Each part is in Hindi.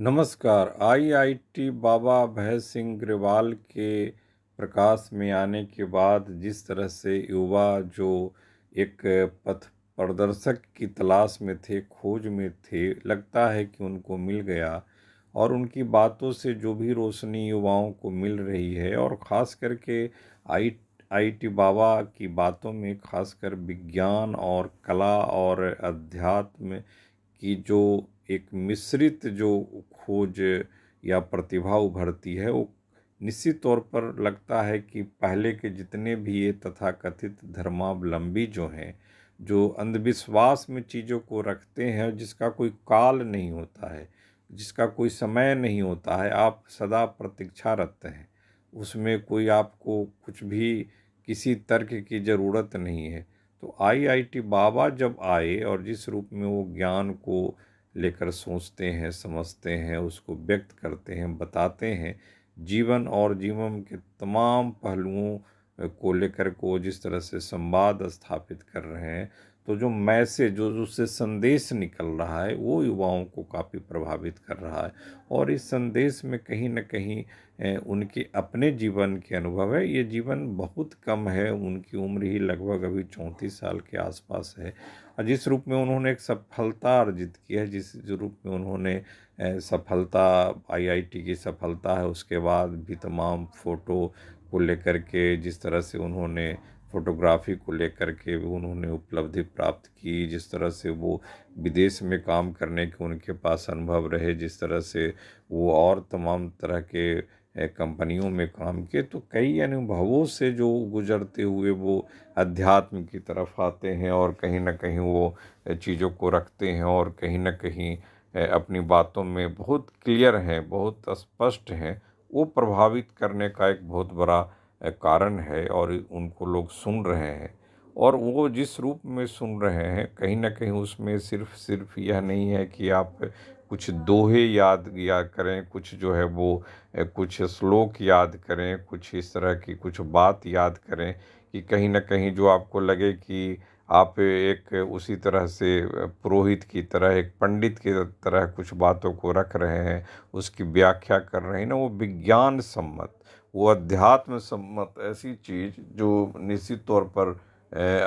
नमस्कार। आईआईटी बाबा भैंस सिंह ग्रेवाल के प्रकाश में आने के बाद जिस तरह से युवा जो एक पथ प्रदर्शक की तलाश में थे, खोज में थे, लगता है कि उनको मिल गया। और उनकी बातों से जो भी रोशनी युवाओं को मिल रही है, और ख़ास करके आई आईटी बाबा की बातों में खासकर विज्ञान और कला और अध्यात्म की जो एक मिश्रित जो खोज या प्रतिभा उभरती है, वो निश्चित तौर पर लगता है कि पहले के जितने भी ये तथाकथित धर्मावलंबी जो हैं, जो अंधविश्वास में चीज़ों को रखते हैं, जिसका कोई काल नहीं होता है, जिसका कोई समय नहीं होता है, आप सदा प्रतीक्षारत हैं, उसमें कोई आपको कुछ भी किसी तर्क की ज़रूरत नहीं है। तो आईआईटी बाबा जब आए और जिस रूप में वो ज्ञान को लेकर सोचते हैं, समझते हैं, उसको व्यक्त करते हैं, बताते हैं, जीवन और जीवन के तमाम पहलुओं को लेकर को जिस तरह से संवाद स्थापित कर रहे हैं, तो जो मैसेज जो उससे संदेश निकल रहा है, वो युवाओं को काफ़ी प्रभावित कर रहा है। और इस संदेश में कहीं न कहीं उनके अपने जीवन के अनुभव है। ये जीवन बहुत कम है, उनकी उम्र ही लगभग अभी 34 साल के आसपास है। और जिस रूप में उन्होंने एक सफलता अर्जित की है, जिस रूप में उन्होंने सफलता, आईआईटी की सफलता है, उसके बाद भी तमाम फ़ोटो को लेकर के जिस तरह से उन्होंने फ़ोटोग्राफ़ी को लेकर के उन्होंने उपलब्धि प्राप्त की, जिस तरह से वो विदेश में काम करने के उनके पास अनुभव रहे, जिस तरह से वो और तमाम तरह के कंपनियों में काम किए, तो कई अनुभवों से जो गुजरते हुए वो अध्यात्म की तरफ आते हैं और कहीं न कहीं वो चीज़ों को रखते हैं और कहीं न कहीं अपनी बातों में बहुत क्लियर हैं, बहुत स्पष्ट हैं। वो प्रभावित करने का एक बहुत बड़ा कारण है और उनको लोग सुन रहे हैं। और वो जिस रूप में सुन रहे हैं, कहीं न कहीं उसमें सिर्फ़ यह नहीं है कि आप कुछ दोहे याद किया करें, कुछ जो है वो कुछ श्लोक याद करें, कुछ इस तरह की कुछ बात याद करें कि कहीं न कहीं जो आपको लगे कि आप एक उसी तरह से पुरोहित की तरह, एक पंडित की तरह कुछ बातों को रख रहे हैं, उसकी व्याख्या कर रहे हैं ना, वो विज्ञान सम्मत, वो अध्यात्म सम्मत ऐसी चीज़ जो निश्चित तौर पर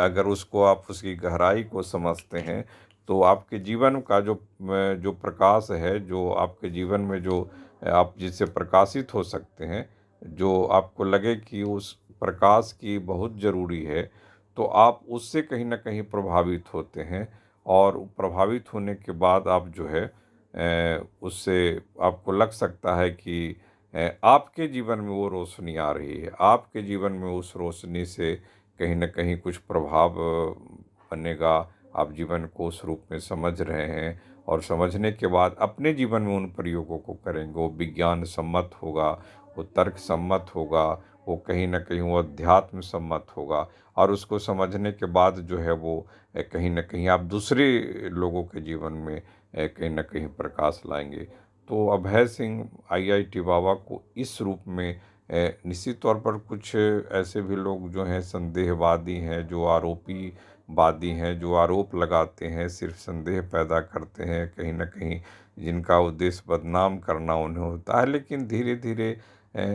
अगर उसको आप उसकी गहराई को समझते हैं, तो आपके जीवन का जो प्रकाश है, जो आपके जीवन में जो आप जिससे प्रकाशित हो सकते हैं, जो आपको लगे कि उस प्रकाश की बहुत ज़रूरी है, तो आप उससे कहीं न कहीं प्रभावित होते हैं। और प्रभावित होने के बाद आप जो है उससे आपको लग सकता है कि आपके जीवन में वो रोशनी आ रही है, आपके जीवन में उस रोशनी से कहीं न कहीं कुछ प्रभाव बनेगा, आप जीवन को उस रूप में समझ रहे हैं और समझने के बाद अपने जीवन में उन प्रयोगों को करेंगे। वो विज्ञान सम्मत होगा, वो तर्क सम्मत होगा, वो कहीं न कहीं वो अध्यात्म सम्मत होगा और उसको समझने के बाद जो है वो कहीं न कहीं आप दूसरे लोगों के जीवन में कहीं न कहीं प्रकाश लाएँगे। तो अभय सिंह आईआईटी बाबा को इस रूप में निश्चित तौर पर कुछ ऐसे भी लोग जो हैं संदेहवादी हैं, जो आरोपीवादी हैं, जो आरोप लगाते हैं, सिर्फ संदेह पैदा करते हैं, कहीं न कहीं जिनका उद्देश्य बदनाम करना उन्हें होता है। लेकिन धीरे-धीरे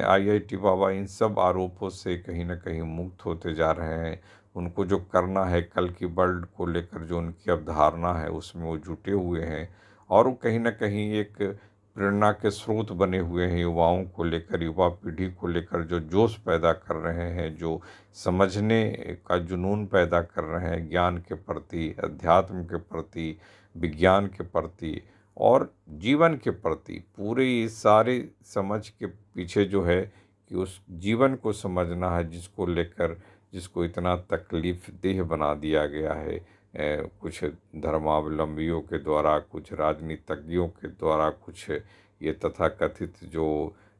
आईआईटी बाबा इन सब आरोपों से कहीं न कहीं मुक्त होते जा रहे हैं। उनको जो करना है, कल की वर्ल्ड को लेकर जो उनकी अवधारणा है, उसमें वो जुटे हुए हैं और वो कहीं न कहीं एक प्रेरणा के स्रोत बने हुए हैं युवाओं को लेकर, युवा पीढ़ी को लेकर जो जोश पैदा कर रहे हैं, जो समझने का जुनून पैदा कर रहे हैं ज्ञान के प्रति, अध्यात्म के प्रति, विज्ञान के प्रति और जीवन के प्रति। पूरे ये सारे समझ के पीछे जो है कि उस जीवन को समझना है जिसको लेकर, जिसको इतना तकलीफ़देह बना दिया गया है कुछ धर्मावलंबियों के द्वारा, कुछ राजनीतिज्ञों के द्वारा, कुछ ये तथाकथित जो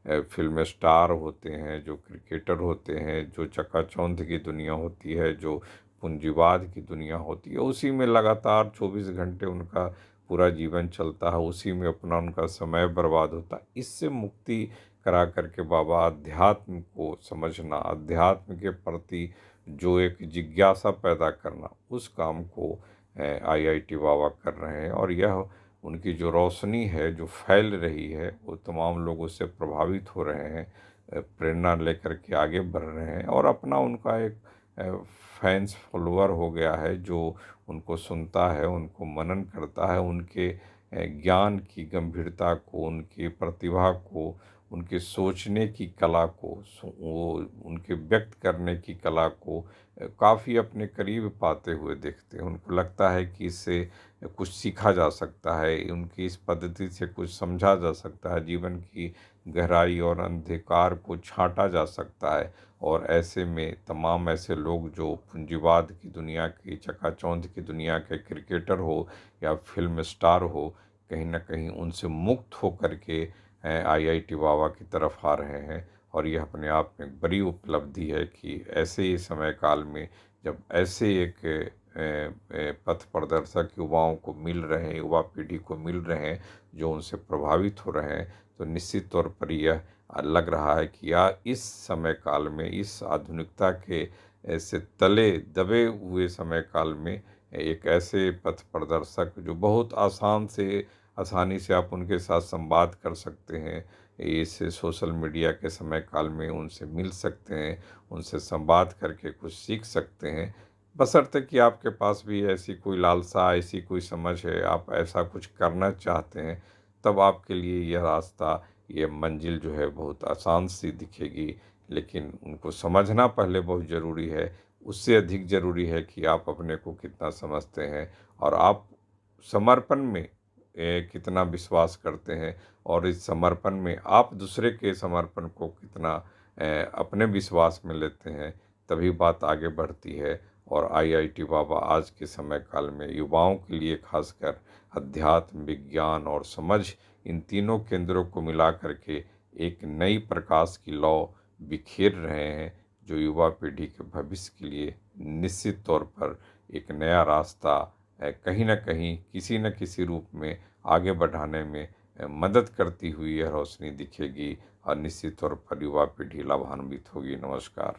फ़िल्म स्टार होते हैं, जो क्रिकेटर होते हैं, जो चकाचौंध की दुनिया होती है, जो पूंजीवाद की दुनिया होती है, उसी में लगातार 24 घंटे उनका पूरा जीवन चलता है, उसी में अपना उनका समय बर्बाद होता है। इससे मुक्ति करा करके बाबा अध्यात्म को समझना, अध्यात्म के प्रति जो एक जिज्ञासा पैदा करना, उस काम को आईआईटी बाबा कर रहे हैं और यह उनकी जो रोशनी है जो फैल रही है वो तमाम लोग उससे प्रभावित हो रहे हैं, प्रेरणा लेकर के आगे बढ़ रहे हैं और अपना उनका एक फैंस फॉलोअर हो गया है जो उनको सुनता है, उनको मनन करता है, उनके ज्ञान की गंभीरता को, उनकी प्रतिभा को, उनके सोचने की कला को, वो उनके व्यक्त करने की कला को काफ़ी अपने करीब पाते हुए देखते हैं। उनको लगता है कि इससे कुछ सीखा जा सकता है, उनकी इस पद्धति से कुछ समझा जा सकता है, जीवन की गहराई और अंधकार को छांटा जा सकता है। और ऐसे में तमाम ऐसे लोग जो पूंजीवाद की दुनिया की, चकाचौंध की दुनिया के क्रिकेटर हो या फिल्म स्टार हो, कहीं न कहीं उनसे मुक्त होकर के आईआईटी बाबा की तरफ आ रहे हैं। और यह अपने आप में एक बड़ी उपलब्धि है कि ऐसे ही समय काल में जब ऐसे एक पथ प्रदर्शक युवाओं को मिल रहे हैं, युवा पीढ़ी को मिल रहे हैं जो उनसे प्रभावित हो रहे हैं, तो निश्चित तौर पर यह लग रहा है कि या इस समय काल में, इस आधुनिकता के ऐसे तले दबे हुए समय काल में एक ऐसे पथ प्रदर्शक जो बहुत आसानी से आप उनके साथ संवाद कर सकते हैं, इस सोशल मीडिया के समय काल में उनसे मिल सकते हैं, उनसे संवाद करके कुछ सीख सकते हैं, बशर्ते कि आपके पास भी ऐसी कोई लालसा, ऐसी कोई समझ है, आप ऐसा कुछ करना चाहते हैं, तब आपके लिए यह रास्ता, ये मंजिल जो है बहुत आसान सी दिखेगी। लेकिन उनको समझना पहले बहुत ज़रूरी है, उससे अधिक ज़रूरी है कि आप अपने को कितना समझते हैं और आप समर्पण में कितना विश्वास करते हैं और इस समर्पण में आप दूसरे के समर्पण को कितना अपने विश्वास में लेते हैं, तभी बात आगे बढ़ती है। और आईआईटी बाबा आज के समय काल में युवाओं के लिए खासकर अध्यात्म, विज्ञान और समझ, इन तीनों केंद्रों को मिला करके एक नई प्रकाश की लौ बिखेर रहे हैं जो युवा पीढ़ी के भविष्य के लिए निश्चित तौर पर एक नया रास्ता कहीं न कहीं, किसी न किसी रूप में आगे बढ़ाने में मदद करती हुई यह रोशनी दिखेगी और निश्चित तौर पर युवा पीढ़ी लाभान्वित होगी। नमस्कार।